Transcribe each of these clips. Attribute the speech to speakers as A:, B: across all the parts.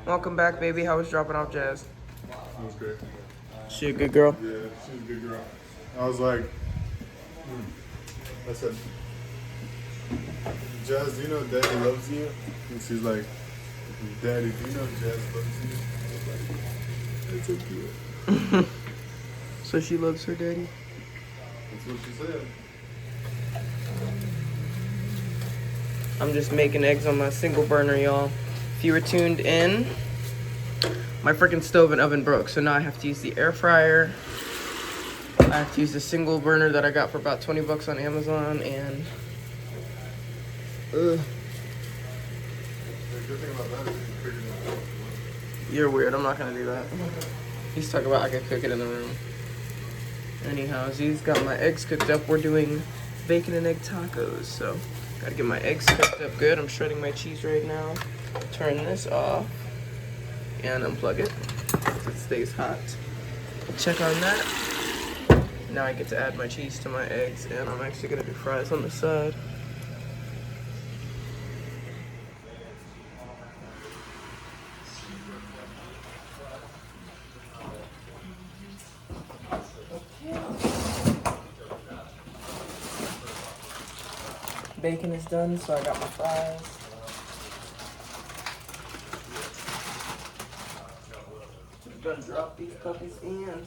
A: Welcome back, baby. How was dropping off Jazz?
B: It was great.
A: She a good girl?
B: Yeah, she was a good girl. I was like, I said, Jazz, do you know Daddy loves you? And she's like, Daddy, do you know Jazz loves you? I was like, that's so cute.
A: So she loves her daddy?
B: That's what she said.
A: I'm just making eggs on my single burner, y'all. If you were tuned in, my freaking stove and oven broke, so now I have to use the air fryer. I have to use the single burner that I got for about 20 bucks on Amazon, and
B: The good thing about that is you can figure it out.
A: you're weird. I'm not gonna do that. He's talking about I can cook it in the room. Anyhow, Z's got my eggs cooked up. We're doing bacon and egg tacos, so gotta get my eggs cooked up good. I'm shredding my cheese right now. Turn this off and unplug it so it stays hot. Check on that. Now I get to add my cheese to my eggs, and I'm actually gonna do fries on the side. Bacon is done, so I got my fries. I'm gonna drop these puppies in.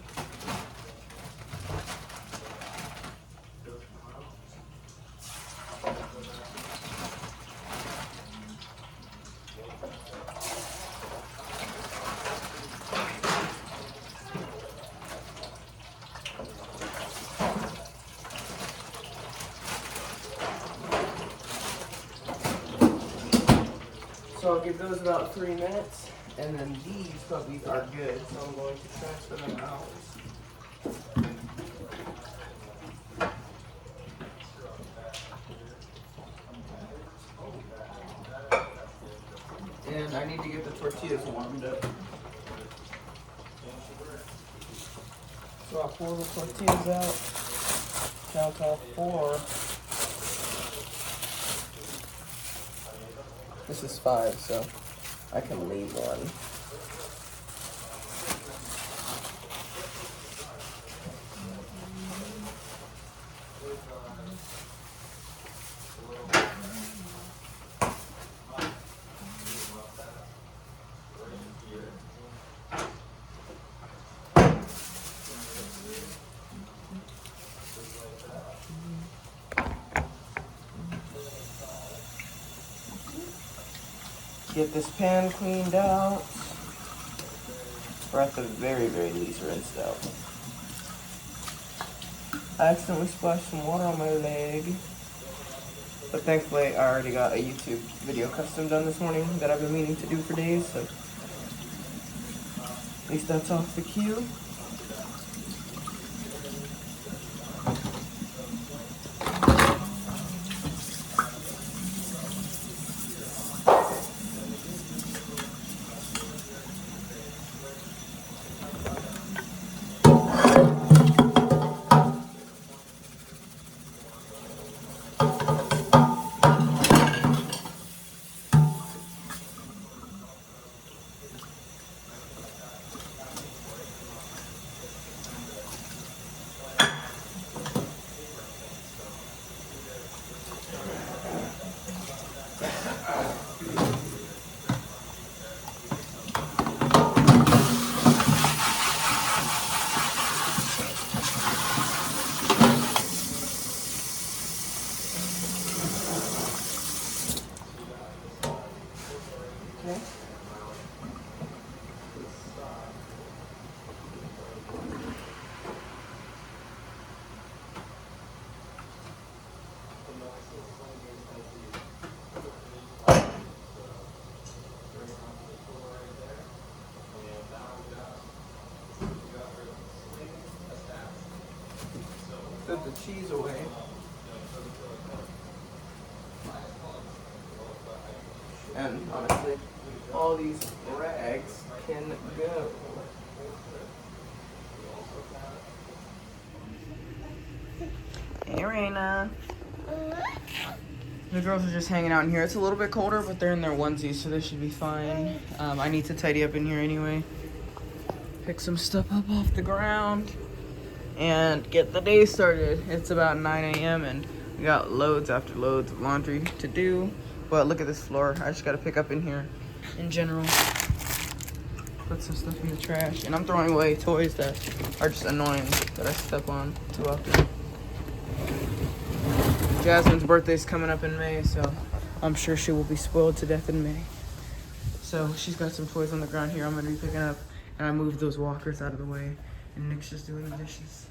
A: So I'll give those about 3 minutes, and then these puppies are good, so I'm going to transfer them out. And I need to get the tortillas warmed up. So I'll pour the tortillas out. Count off 4. This is 5, so I can leave one. Get this pan cleaned out, or at the very, very least rinsed out. I accidentally splashed some water on my leg, but thankfully I already got a YouTube video custom done this morning that I've been meaning to do for days, so at least that's off the queue. Okay. Put the cheese away. And honestly, all these rags can go. Hey, Raina. The girls are just hanging out in here. It's a little bit colder, but they're in their onesies, so they should be fine. I need to tidy up in here anyway. Pick some stuff up off the ground and get the day started. It's about 9 a.m. and we got loads after loads of laundry to do. But look at this floor. I just gotta pick up in here in general. Put some stuff in the trash. And I'm throwing away toys that are just annoying that I step on too often. Jasmine's birthday's coming up in May, so I'm sure she will be spoiled to death in May. So she's got some toys on the ground here I'm gonna be picking up, and I moved those walkers out of the way, and Nick's just doing the dishes.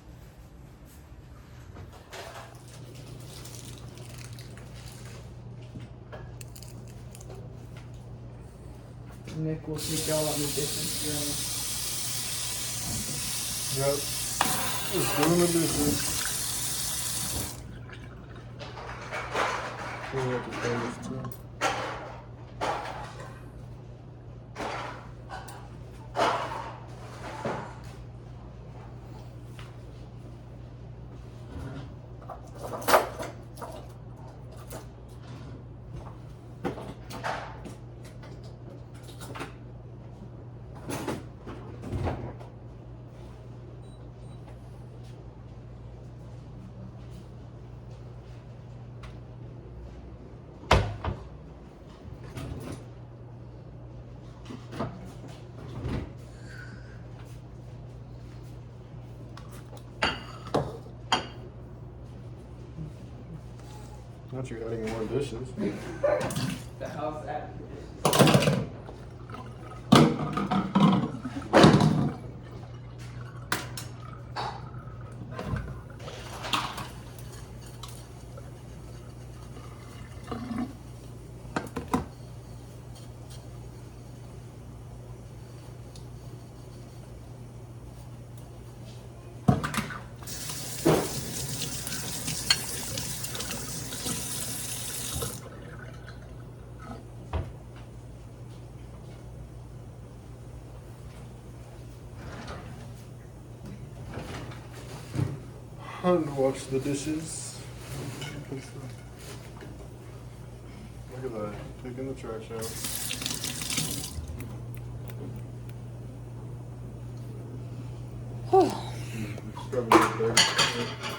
A: Nick will take y'all on the dishes.
B: Yep. Just doing the dishes. We have to clean this too. Not you adding more dishes.
A: The house at
B: I'm gonna wash the dishes. Look at that. Taking the trash out.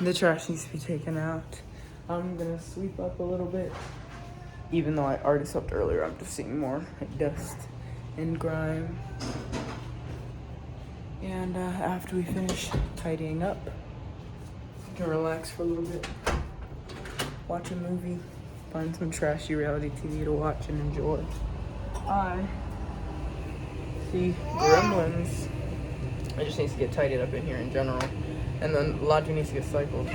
A: the trash needs to be taken out. I'm gonna sweep up a little bit. Even though I already swept earlier, I'm just seeing more like dust and grime. And after we finish tidying up, I can relax for a little bit, watch a movie, find some trashy reality TV to watch and enjoy. I see Gremlins. I just need to get tidied up in here in general. And then laundry needs to get cycled.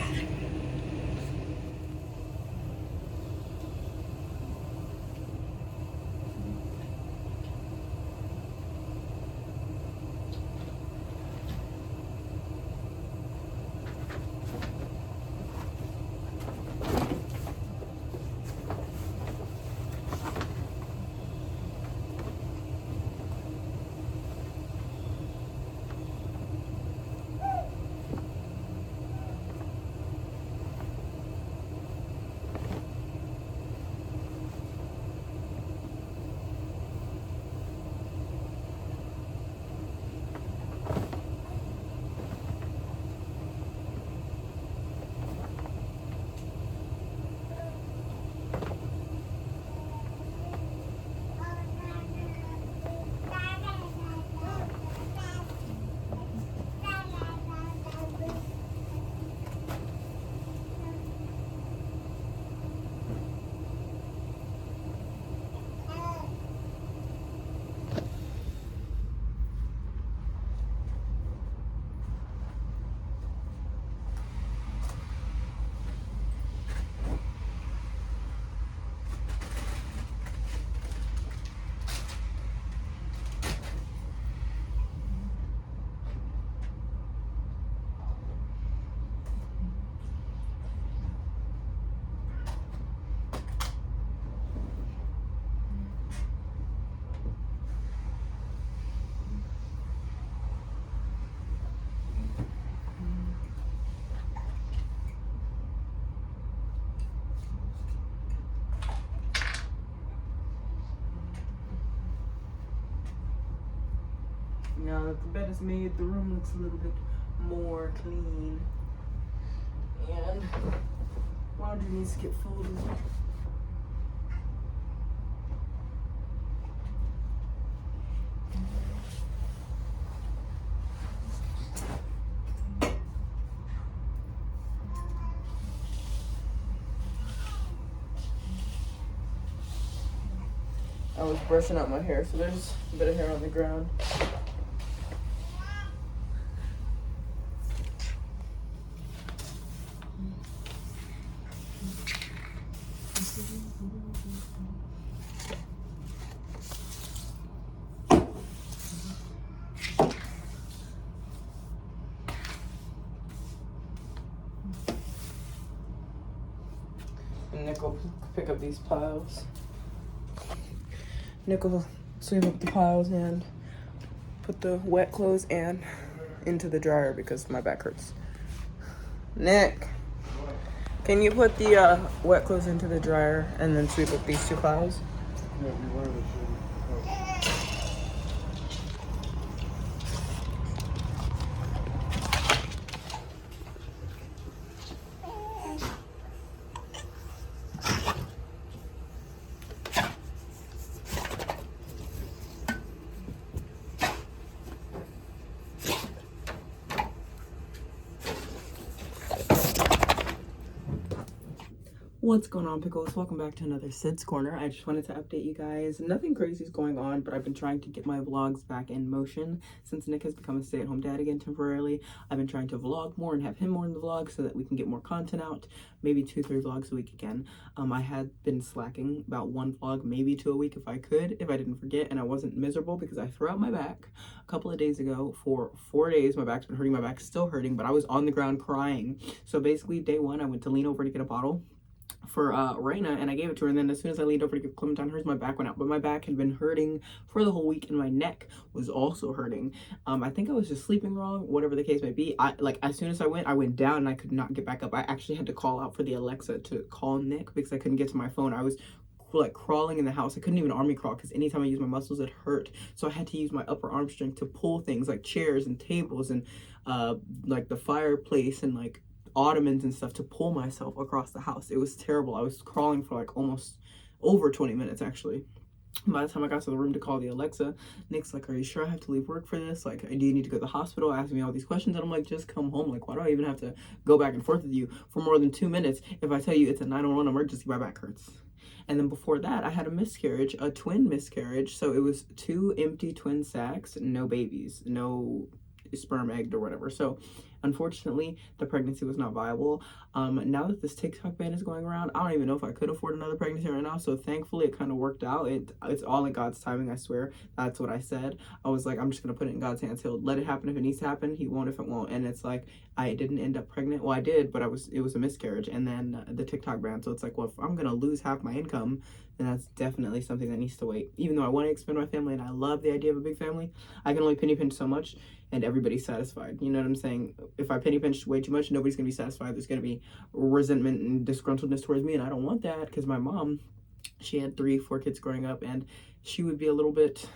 A: Now that the bed is made, the room looks a little bit more clean. And laundry needs to get folded. I was brushing out my hair, so there's a bit of hair on the ground. And Nick will pick up these piles. Nick will sweep up the piles and put the wet clothes and into the dryer because my back hurts. Nick, can you put the wet clothes into the dryer and then sweep up these two piles?
B: Yeah, if you wanted to.
A: What's going on, pickles? Welcome back to another Sid's Corner. I just wanted to update you guys. Nothing crazy is going on, but I've been trying to get my vlogs back in motion since Nick has become a stay-at-home dad again temporarily. I've been trying to vlog more and have him more in the vlog so that we can get more content out. Maybe 2-3 vlogs a week again. I had been slacking about 1 vlog, maybe 2 a week if I could, if I didn't forget, and I wasn't miserable because I threw out my back a couple of days ago for 4 days. My back's been hurting, my back's still hurting, but I was on the ground crying. So basically, day 1, I went to lean over to get a bottle for Raina, and I gave it to her, and then as soon as I leaned over to give Clementine hers, my back went out. But my back had been hurting for the whole week, and my neck was also hurting. I think I was just sleeping wrong, whatever the case may be. As soon as I went down, and I could not get back up. I actually had to call out for the Alexa to call Nick because I couldn't get to my phone. I was like crawling in the house. I couldn't even army crawl because anytime I used my muscles, it hurt. So I had to use my upper arm strength to pull things like chairs and tables and like the fireplace and like ottomans and stuff to pull myself across the house. It was terrible. I was crawling for like almost over 20 minutes actually. By the time I got to the room to call the Alexa, Nick's like, "Are you sure I have to leave work for this? Like, do you need to go to the hospital?" Asking me all these questions, and I'm like, "Just come home. Like, why do I even have to go back and forth with you for more than 2 minutes if I tell you it's a 911 emergency, my back hurts?" And then before that, I had a miscarriage, a twin miscarriage. So it was 2 empty twin sacs, no babies, no sperm egged or whatever. So unfortunately, the pregnancy was not viable. Now that this TikTok ban is going around, I don't even know if I could afford another pregnancy right now. So thankfully, it kind of worked out. It's all in God's timing, I swear. That's what I said. I was like, I'm just going to put it in God's hands. He'll let it happen if it needs to happen. He won't if it won't. And it's like, I didn't end up pregnant. Well, I did, but it was a miscarriage. And then the TikTok ban. So it's like, well, if I'm going to lose half my income, then that's definitely something that needs to wait. Even though I want to expand my family and I love the idea of a big family, I can only penny pinch so much and everybody's satisfied. You know what I'm saying? If I penny pinch way too much, nobody's going to be satisfied. There's going to be resentment and disgruntledness towards me, and I don't want that because my mom, she had 3-4 kids growing up, and she would be a little bit,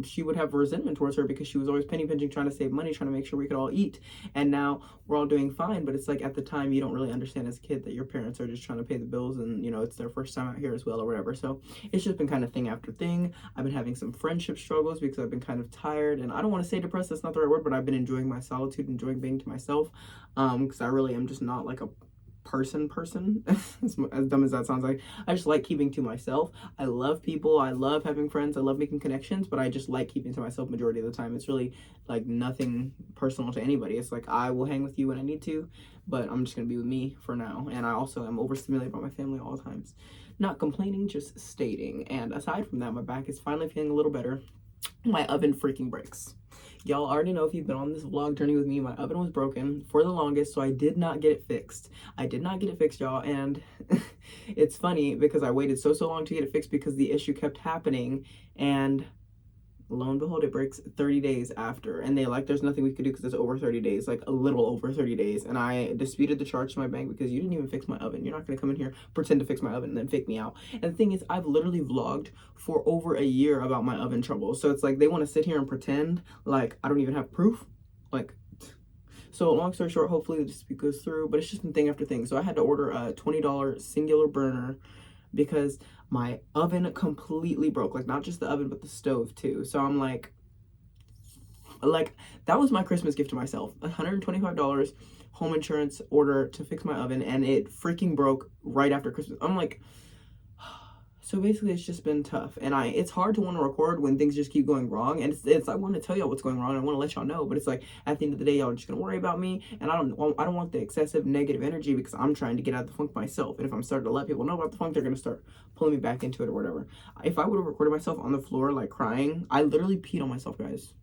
A: she would have resentment towards her because she was always penny pinching, trying to save money, trying to make sure we could all eat. And now we're all doing fine, but it's like at the time you don't really understand as a kid that your parents are just trying to pay the bills, and you know it's their first time out here as well or whatever. So it's just been kind of thing after thing. I've been having some friendship struggles because I've been kind of tired, and I don't want to say depressed, that's not the right word, but I've been enjoying my solitude, enjoying being to myself, because I really am just not like a person as dumb as that sounds. Like, I just like keeping to myself. I love people, I love having friends, I love making connections, but I just like keeping to myself majority of the time. It's really like nothing personal to anybody. It's like I will hang with you when I need to, but I'm just gonna be with me for now. And I also am overstimulated by my family all the times. Not complaining, just stating. And aside from that, my back is finally feeling a little better. My oven freaking breaks. Y'all already know, if you've been on this vlog journey with me, my oven was broken for the longest, so I did not get it fixed. I did not get it fixed, y'all, and it's funny because I waited so long to get it fixed because the issue kept happening, and Lo and behold, it breaks 30 days after, and they like, there's nothing we could do because it's over 30 days, like a little over 30 days. And I disputed the charge to my bank because you didn't even fix my oven. You're not going to come in here, pretend to fix my oven, and then fake me out. And the thing is, I've literally vlogged for over a year about my oven trouble. So it's like they want to sit here and pretend like I don't even have proof. Like, so long story short, hopefully the dispute goes through, but it's just been thing after thing. So I had to order a $20 singular burner because my oven completely broke. Like, not just the oven, but the stove too. So I'm like, that was my Christmas gift to myself. $125 home insurance order to fix my oven, and it freaking broke right after Christmas. I'm like, so basically it's just been tough, and it's hard to want to record when things just keep going wrong, and it's I want to tell y'all what's going wrong, I want to let y'all know, but it's like at the end of the day y'all are just gonna worry about me, and I don't want the excessive negative energy because I'm trying to get out of the funk myself. And if I'm starting to let people know about the funk, they're gonna start pulling me back into it or whatever. If I would have recorded myself on the floor like crying, I literally peed on myself, guys.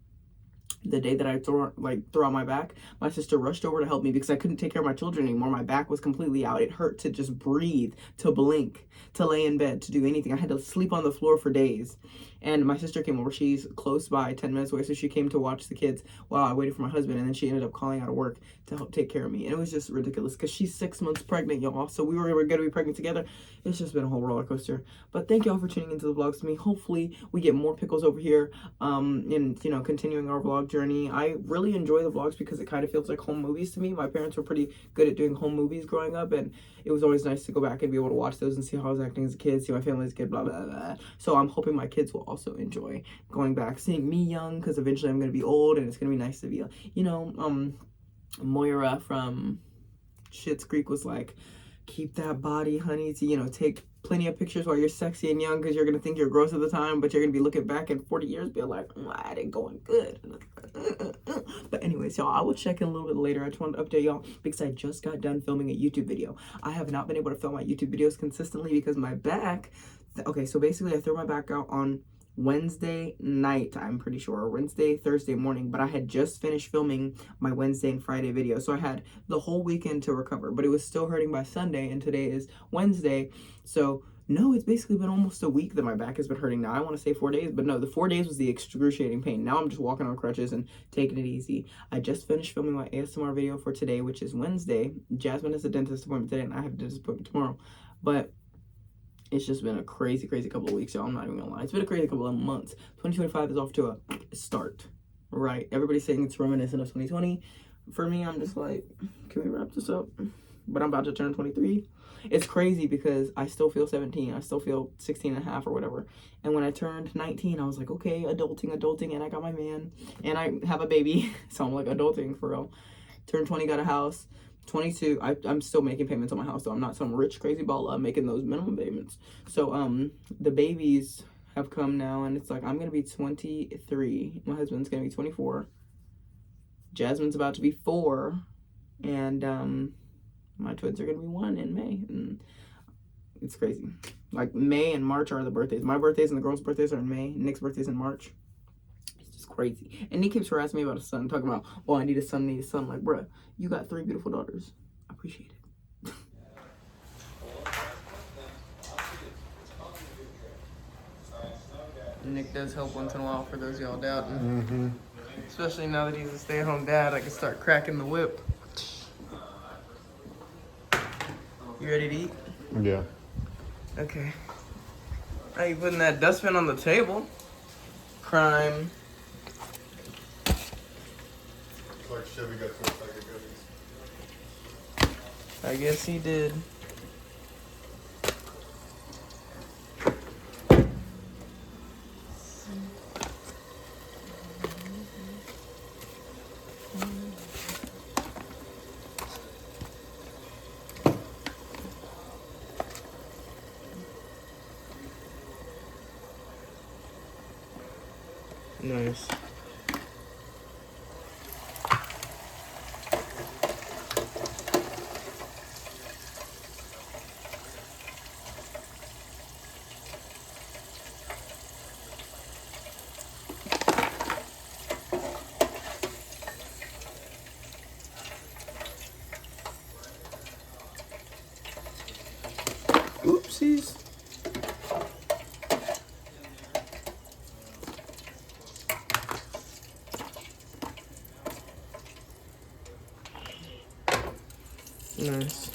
A: The day that I threw out my back, my sister rushed over to help me because I couldn't take care of my children anymore. My back was completely out. It hurt to just breathe, to blink, to lay in bed, to do anything. I had to sleep on the floor for days. And my sister came over. She's close by, 10 minutes away, so she came to watch the kids while I waited for my husband, and then she ended up calling out of work to help take care of me. And it was just ridiculous because she's 6 months pregnant, y'all. So we were going to be pregnant together. It's just been a whole roller coaster. But thank y'all for tuning into the vlogs with me. Hopefully we get more pickles over here, and you know, continuing our vlog journey. I really enjoy the vlogs because it kind of feels like home movies to me. My parents were pretty good at doing home movies growing up, and it was always nice to go back and be able to watch those and see how I was acting as a kid, see my family as a kid, blah, blah, blah. So I'm hoping my kids will also enjoy going back, seeing me young, because eventually I'm going to be old, and it's going to be nice to be, you know, Moira from Schitt's Creek was like, keep that body, honey, to, you know, take plenty of pictures while you're sexy and young, because you're going to think you're gross at the time, but you're going to be looking back in 40 years be like, I didn't going good. But anyways, y'all, I will check in a little bit later. I just wanted to update y'all because I just got done filming a YouTube video. I have not been able to film my YouTube videos consistently because my back, okay, so basically I threw my back out on Wednesday night, I'm pretty sure, or Wednesday, Thursday morning, but I had just finished filming my Wednesday and Friday video, so I had the whole weekend to recover, but it was still hurting by Sunday, and today is Wednesday, so no, it's basically been almost a week that my back has been hurting now. I want to say 4 days, but no, the 4 days was the excruciating pain. Now I'm just walking on crutches and taking it easy. I just finished filming my ASMR video for today, which is Wednesday. Jasmine has a dentist appointment today, and I have a dentist appointment tomorrow, but it's just been a crazy, crazy couple of weeks, y'all. I'm not even gonna lie. It's been a crazy couple of months. 2025 is off to a start, right? Everybody's saying it's reminiscent of 2020. For me, I'm just like, can we wrap this up? But I'm about to turn 23. It's crazy because I still feel 17. I still feel 16 and a half or whatever. And when I turned 19, I was like, okay, adulting, and I got my man. And I have a baby. So I'm like, adulting for real. Turned 20, got a house. 22, I'm still making payments on my house, so I'm not some rich crazy baller making those minimum payments. So the babies have come now, and it's like I'm gonna be 23, my husband's gonna be 24, Jasmine's about to be 4, and my twins are gonna be 1 in May, and it's crazy. Like May and March are the birthdays. My birthdays and the girls' birthdays are in May. Nick's birthday's in March. Crazy. And Nick keeps harassing me about a son, talking about, oh, I need a son, Like, bruh, you got 3 beautiful daughters. I appreciate it. Nick does help once in a while, for those of y'all doubting. Especially now that he's a stay-at-home dad, I can start cracking the whip. You ready to eat?
B: Yeah.
A: Okay. Now you putting that dustbin on the table. Crime.
B: Like Chevy got 4 pack of gummies.
A: I guess he did. Nice. Oopsies. Nice.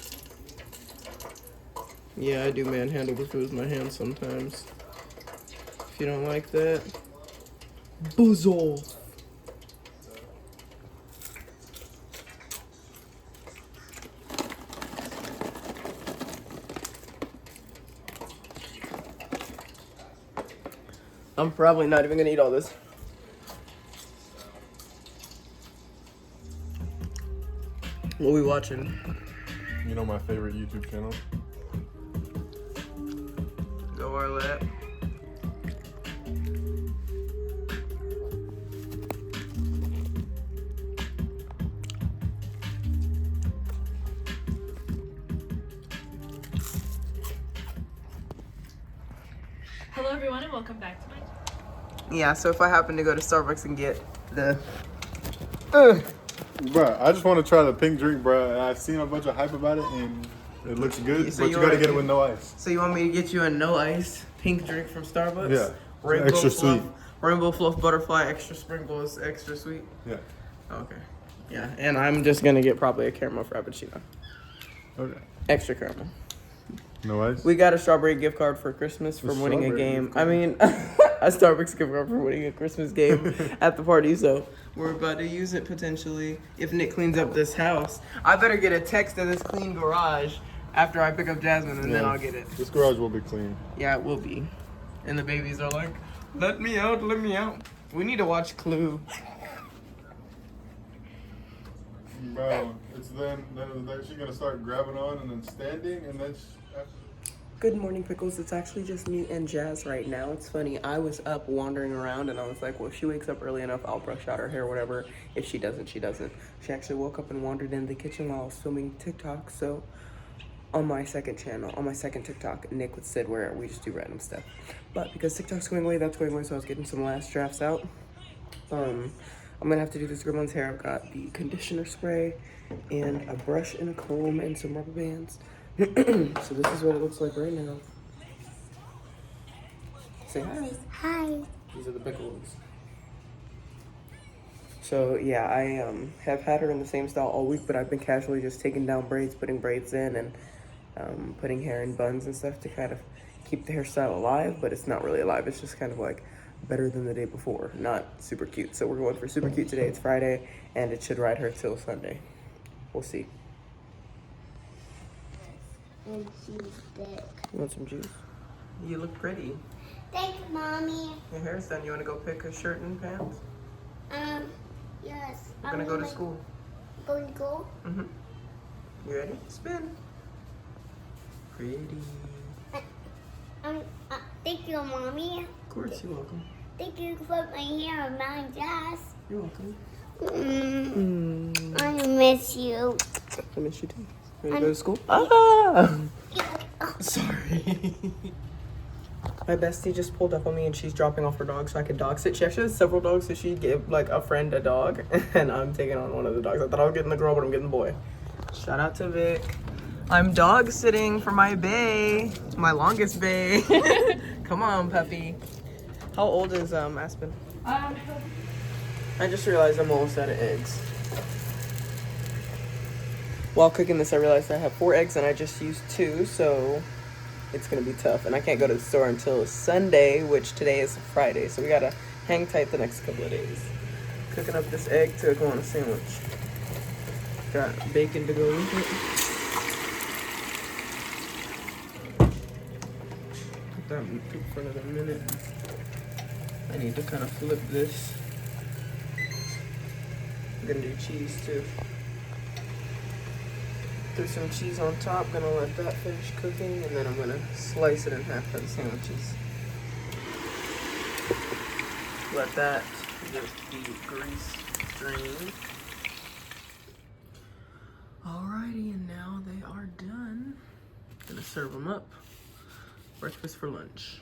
A: Yeah, I do manhandle the food with my hands sometimes. If you don't like that, buzz off. I'm probably not even gonna eat all this. What we watching?
B: You know my favorite YouTube channel?
A: Go our lap.
C: Hello everyone and welcome back to my channel.
A: Yeah, so if I happen to go to Starbucks and get the
B: Bruh, I just want to try the pink drink, bruh. I've seen a bunch of hype about it and it looks good,
A: So
B: but
A: you
B: you gotta
A: wanna-
B: get it with no ice.
A: So you want me to get you a no ice pink drink from Starbucks?
B: Yeah.
A: Rainbow
B: Extra
A: fluff,
B: sweet.
A: Rainbow fluff butterfly, extra sprinkles, extra sweet.
B: Yeah.
A: Okay. Yeah, and I'm just gonna get probably a caramel frappuccino.
B: Okay.
A: Extra caramel.
B: No ice?
A: We got a strawberry gift card for Christmas for
B: A
A: winning a
B: strawberry
A: game.
B: gift
A: I
B: card?
A: mean, a Starbucks gift card for winning a Christmas game at the party. So we're about to use it potentially if Nick cleans up this house. I better get a text of this clean garage after I pick up Jasmine, and then
B: Yeah.
A: I'll get it.
B: This garage will be clean.
A: Yeah, it will be. And the babies are like, let me out, let me out. We need to watch Clue.
B: Bro, it's then she's gonna start grabbing on and then standing and then
A: Good morning, Pickles. It's actually just me and Jazz right now. It's funny, I was up wandering around and I was like, well, if she wakes up early enough, I'll brush out her hair, whatever. If she doesn't, she doesn't. She actually woke up and wandered in the kitchen while I was filming TikTok. So on my second channel, on my second TikTok, Nick with Sid, where we just do random stuff. But because TikTok's going away, that's going away, so I was getting some last drafts out. I'm gonna have to do this grandma's hair. I've got the conditioner spray and a brush and a comb and some rubber bands. So this is what it looks like right now. Say hi.
D: Hi.
A: These are the pickles. So yeah, I have had her in the same style all week, but I've been casually just taking down braids, putting braids in, and putting hair in buns and stuff to kind of keep the hairstyle alive, but it's not really alive. It's just kind of like better than the day before, not super cute. So we're going for super cute today. It's Friday, and it should ride her till Sunday. We'll see.
D: And she's thick.
A: You want some juice? You look pretty.
D: Thanks, Mommy.
A: Your hair's done. You want to go pick a shirt and pants?
D: Yes.
A: We're gonna go to school.
D: Going to go?
A: Mm-hmm. You ready? Spin. Pretty.
D: Thank you, Mommy.
A: Of course, you're welcome.
D: Thank you for my hair, Mom, Jazz.
A: You're welcome.
D: I miss you.
A: I miss you too. Ready to go to school? Ah! Sorry. My bestie just pulled up on me and she's dropping off her dog so I could dog sit. She actually has several dogs, so she gave like a friend a dog, and I'm taking on one of the dogs. I thought I was getting the girl, but I'm getting the boy. Shout out to Vic. I'm dog sitting for my bae, my longest bae. Come on, puppy. How old is Aspen? I just realized I'm almost out of eggs. While cooking this, I realized I have 4 eggs and I just used 2, so it's gonna be tough. And I can't go to the store until Sunday, which today is Friday, so we gotta hang tight the next couple of days. Cooking up this egg to go on a sandwich. Got bacon to go with it. Put that in cook for another minute. I need to kind of flip this. I'm gonna do cheese too. Threw some cheese on top, gonna let that finish cooking, and then I'm gonna slice it in half for the sandwiches. Let that get the grease drained. Alrighty, and now they are done. Gonna serve them up. Breakfast for lunch.